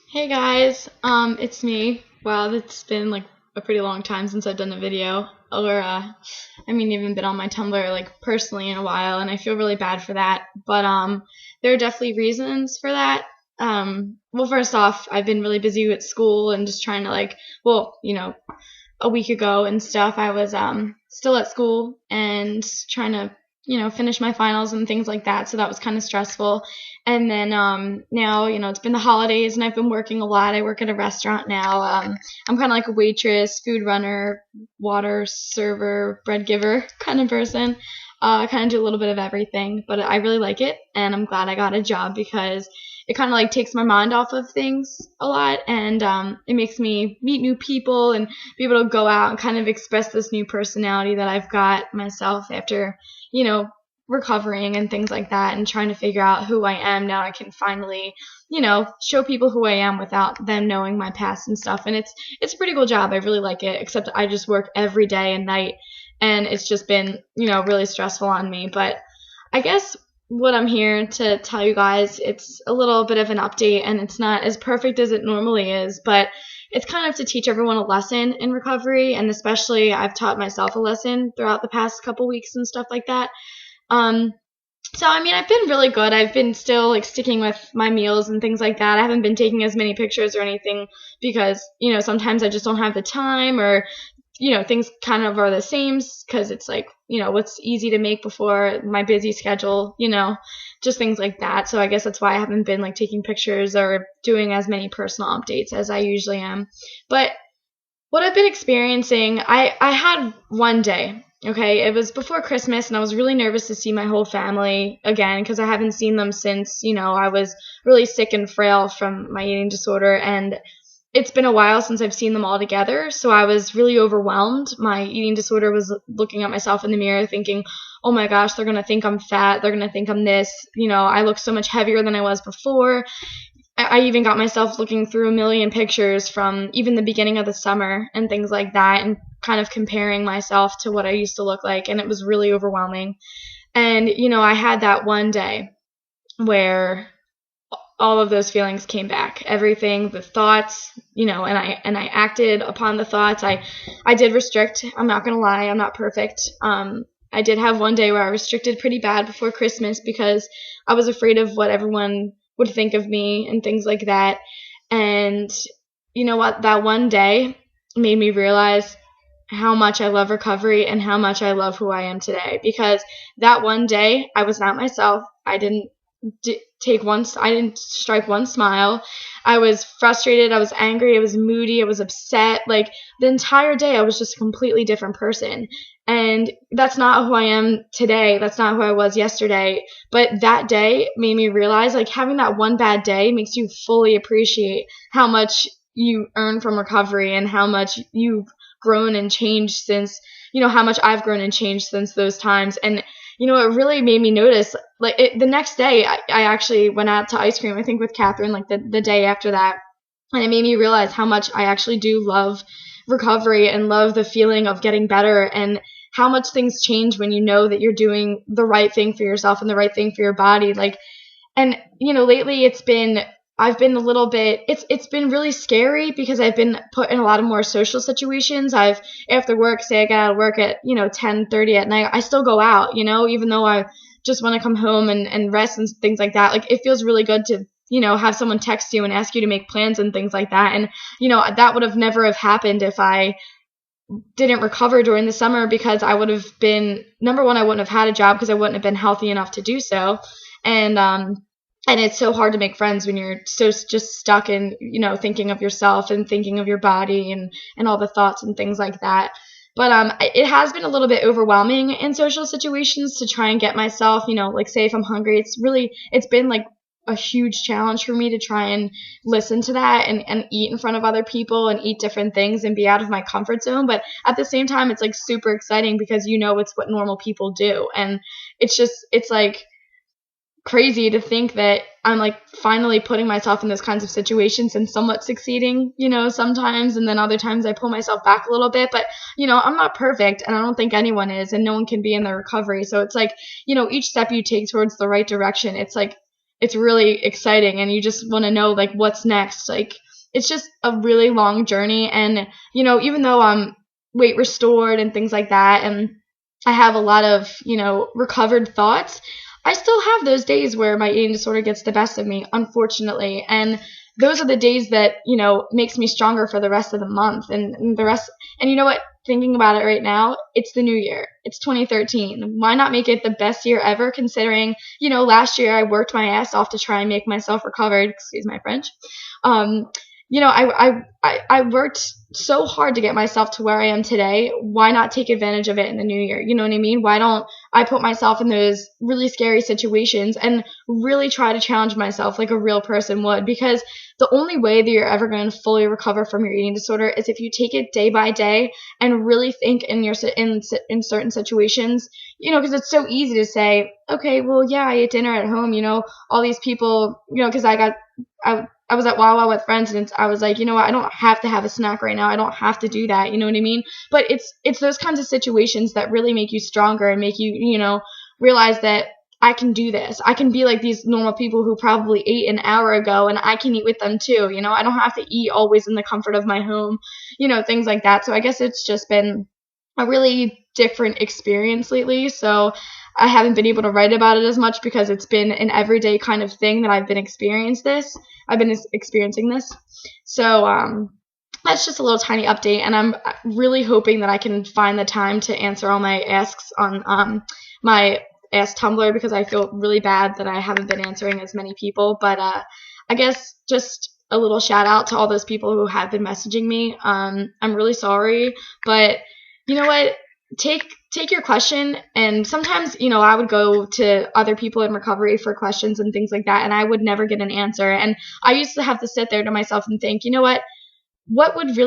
Hey guys, it's me. Wow, it's been like a pretty long time since I've done a video, or even been on my Tumblr like personally in a while, and I feel really bad for that. But there are definitely reasons for that. Well, first off, I've been really busy with school and just trying to a week ago and stuff, I was still at school and trying to finish my finals and things like that. So that was kind of stressful. And then now it's been the holidays and I've been working a lot. I work at a restaurant now. I'm kind of like a waitress, food runner, water server, bread giver kind of person. I kind of do a little bit of everything, but I really like it, and I'm glad I got a job because it kind of like takes my mind off of things a lot, and it makes me meet new people and be able to go out and kind of express this new personality that I've got myself after, recovering and things like that, and trying to figure out who I am now. I can finally, show people who I am without them knowing my past and stuff. And it's a pretty cool job. I really like it, except I just work every day and night, and it's just been, really stressful on me. But I guess what I'm here to tell you guys, it's a little bit of an update, and it's not as perfect as it normally is, but it's kind of to teach everyone a lesson in recovery, and especially I've taught myself a lesson throughout the past couple weeks and stuff like that. Um, I've been really good. I've been still like sticking with my meals and things like that. I haven't been taking as many pictures or anything because, sometimes I just don't have the time, or things kind of are the same because it's like, what's easy to make before my busy schedule, just things like that. So I guess that's why I haven't been like taking pictures or doing as many personal updates as I usually am. But what I've been experiencing, I had one day. Okay, it was before Christmas, and I was really nervous to see my whole family again because I haven't seen them since, I was really sick and frail from my eating disorder, and it's been a while since I've seen them all together, so I was really overwhelmed. My eating disorder was looking at myself in the mirror thinking, oh my gosh, they're going to think I'm fat, they're going to think I'm this, I look so much heavier than I was before. I even got myself looking through a million pictures from even the beginning of the summer and things like that, and kind of comparing myself to what I used to look like, and it was really overwhelming. And, I had that one day where all of those feelings came back, everything, the thoughts, and I acted upon the thoughts. I did restrict. I'm not going to lie. I'm not perfect. I did have one day where I restricted pretty bad before Christmas because I was afraid of what everyone would think of me and things like that. And you know what? That one day made me realize how much I love recovery and how much I love who I am today, because that one day I was not myself. I didn't I didn't strike one smile. I was frustrated, I was angry, I was moody, I was upset. Like the entire day I was just a completely different person. And that's not who I am today. That's not who I was yesterday. But that day made me realize, like, having that one bad day makes you fully appreciate how much you earn from recovery and how much you've grown and changed since, how much I've grown and changed since those times. And it really made me notice, like, the next day, I actually went out to ice cream, I think with Catherine, like the day after that. And it made me realize how much I actually do love recovery and love the feeling of getting better, and how much things change when you know that you're doing the right thing for yourself and the right thing for your body. Like, and, lately I've been a little bit, it's been really scary because I've been put in a lot of more social situations. After work, say I get out of work at, 10:30 at night, I still go out, even though I just want to come home and rest and things like that. Like, it feels really good to, have someone text you and ask you to make plans and things like that. And, that would have never have happened if I didn't recover during the summer, because I would have been, number one, I wouldn't have had a job because I wouldn't have been healthy enough to do so. And it's so hard to make friends when you're so just stuck in, thinking of yourself and thinking of your body and all the thoughts and things like that. But it has been a little bit overwhelming in social situations to try and get myself, like, say if I'm hungry, it's been like a huge challenge for me to try and listen to that and eat in front of other people and eat different things and be out of my comfort zone. But at the same time, it's like super exciting because it's what normal people do. And it's like crazy to think that I'm like finally putting myself in those kinds of situations and somewhat succeeding, sometimes, and then other times I pull myself back a little bit. But I'm not perfect, and I don't think anyone is, and no one can be in their recovery. So it's like, each step you take towards the right direction, it's like it's really exciting, and you just want to know like what's next. Like it's just a really long journey, and even though I'm weight restored and things like that, and I have a lot of recovered thoughts, I still have those days where my eating disorder gets the best of me, unfortunately. And those are the days that, makes me stronger for the rest of the month and the rest. And you know what? Thinking about it right now, it's the new year. It's 2013. Why not make it the best year ever, considering, last year I worked my ass off to try and make myself recovered. Excuse my French. I worked so hard to get myself to where I am today. Why not take advantage of it in the new year? You know what I mean? Why don't I put myself in those really scary situations and really try to challenge myself like a real person would? Because the only way that you're ever going to fully recover from your eating disorder is if you take it day by day and really think in certain situations, because it's so easy to say, okay, well, yeah, I ate dinner at home, all these people, because I was at Wawa with friends, and I was like, I don't have to have a snack right now. I don't have to do that. You know what I mean? But it's those kinds of situations that really make you stronger and make you, realize that I can do this. I can be like these normal people who probably ate an hour ago, and I can eat with them too. I don't have to eat always in the comfort of my home, things like that. So I guess it's just been a really different experience lately. So I haven't been able to write about it as much because it's been an everyday kind of thing that I've been experiencing this. So that's just a little tiny update, and I'm really hoping that I can find the time to answer all my asks on my Ask Tumblr, because I feel really bad that I haven't been answering as many people. But I guess just a little shout out to all those people who have been messaging me. I'm really sorry, but you know what? Take your question, and sometimes I would go to other people in recovery for questions and things like that, and I would never get an answer. And I used to have to sit there to myself and think, what would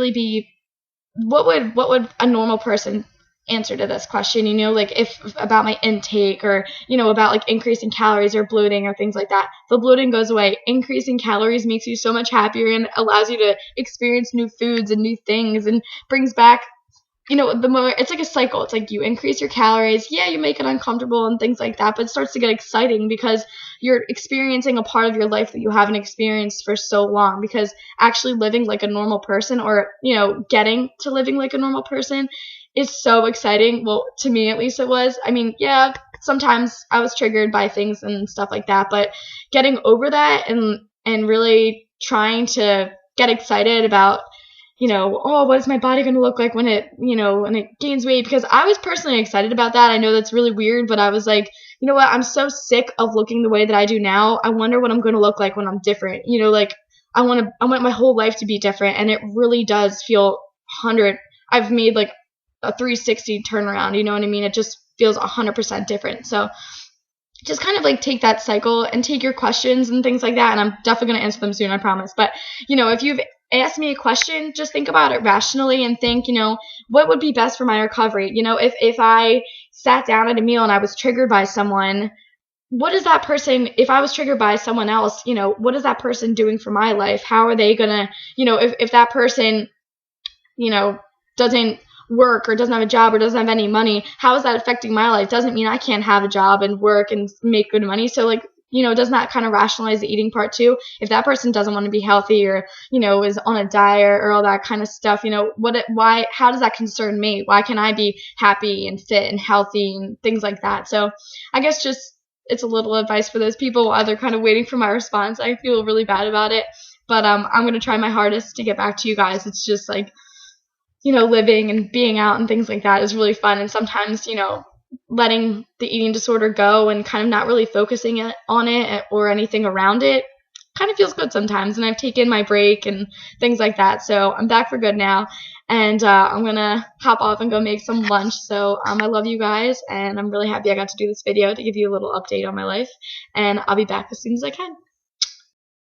a normal person answer to this question? Like if about my intake, or about like increasing calories or bloating or things like that. The bloating goes away. Increasing calories makes you so much happier and allows you to experience new foods and new things, and brings back the more, it's like a cycle. It's like you increase your calories, yeah, you make it uncomfortable and things like that, but it starts to get exciting because you're experiencing a part of your life that you haven't experienced for so long. Because actually living like a normal person, or getting to living like a normal person, is so exciting. Well, to me at least it was. I mean, yeah, sometimes I was triggered by things and stuff like that, but getting over that and really trying to get excited about what is my body going to look like when it gains weight? Because I was personally excited about that. I know that's really weird, but I was like, you know what? I'm so sick of looking the way that I do now. I wonder what I'm going to look like when I'm different. Like I want my whole life to be different, and it really does feel 100. I've made like a 360 turnaround. You know what I mean? It just feels 100% different. So just kind of like take that cycle and take your questions and things like that. And I'm definitely going to answer them soon, I promise. But, if you've asked me a question, just think about it rationally and think, what would be best for my recovery? If I sat down at a meal and I was triggered by someone, what is that person, if I was triggered by someone else, what is that person doing for my life? How are they going to, if that person, doesn't work or doesn't have a job or doesn't have any money, how is that affecting my life? Doesn't mean I can't have a job and work and make good money. So like, doesn't that kind of rationalize the eating part too? If that person doesn't want to be healthy, or, is on a diet or all that kind of stuff, how does that concern me? Why can't I be happy and fit and healthy and things like that? So I guess just, it's a little advice for those people while they're kind of waiting for my response. I feel really bad about it, but I'm going to try my hardest to get back to you guys. It's just like, living and being out and things like that is really fun. And sometimes, letting the eating disorder go and kind of not really focusing on it or anything around it kind of feels good sometimes. And I've taken my break and things like that. So I'm back for good now. And I'm going to hop off and go make some lunch. So I love you guys. And I'm really happy I got to do this video to give you a little update on my life. And I'll be back as soon as I can.